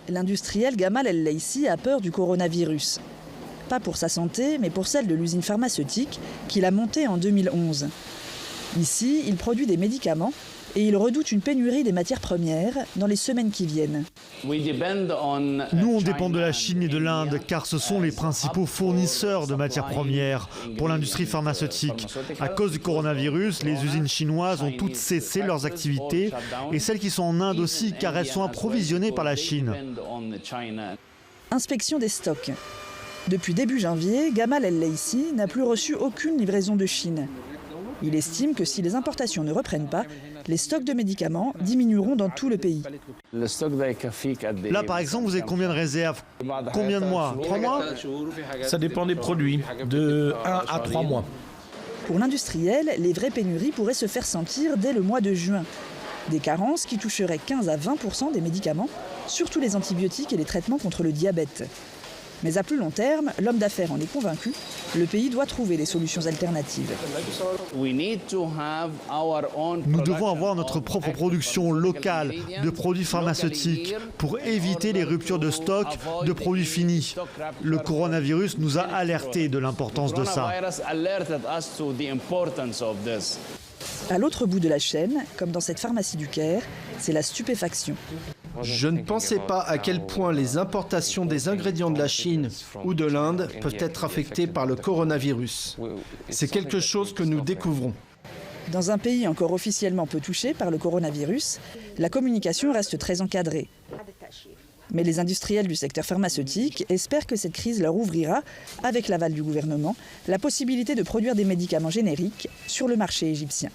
L'industriel Gamal El Leissi a peur du coronavirus. Pas pour sa santé, mais pour celle de l'usine pharmaceutique qu'il a montée en 2011. Ici, il produit des médicaments et il redoute une pénurie des matières premières dans les semaines qui viennent. Nous, on dépend de la Chine et de l'Inde car ce sont les principaux fournisseurs de matières premières pour l'industrie pharmaceutique. À cause du coronavirus, les usines chinoises ont toutes cessé leurs activités et celles qui sont en Inde aussi car elles sont approvisionnées par la Chine. Inspection des stocks. Depuis début janvier, Gamal El Leissi n'a plus reçu aucune livraison de Chine. Il estime que si les importations ne reprennent pas, les stocks de médicaments diminueront dans tout le pays. Là, par exemple, vous avez combien de réserves? Combien de mois? 3 mois? Ça dépend des produits, de 1 à 3 mois. Pour l'industriel, les vraies pénuries pourraient se faire sentir dès le mois de juin. Des carences qui toucheraient 15 à 20% des médicaments, surtout les antibiotiques et les traitements contre le diabète. Mais à plus long terme, l'homme d'affaires en est convaincu, le pays doit trouver des solutions alternatives. Nous devons avoir notre propre production locale de produits pharmaceutiques pour éviter les ruptures de stock de produits finis. Le coronavirus nous a alertés de l'importance de ça. À l'autre bout de la chaîne, comme dans cette pharmacie du Caire, c'est la stupéfaction. Je ne pensais pas à quel point les importations des ingrédients de la Chine ou de l'Inde peuvent être affectées par le coronavirus. C'est quelque chose que nous découvrons. Dans un pays encore officiellement peu touché par le coronavirus, la communication reste très encadrée. Mais les industriels du secteur pharmaceutique espèrent que cette crise leur ouvrira, avec l'aval du gouvernement, la possibilité de produire des médicaments génériques sur le marché égyptien.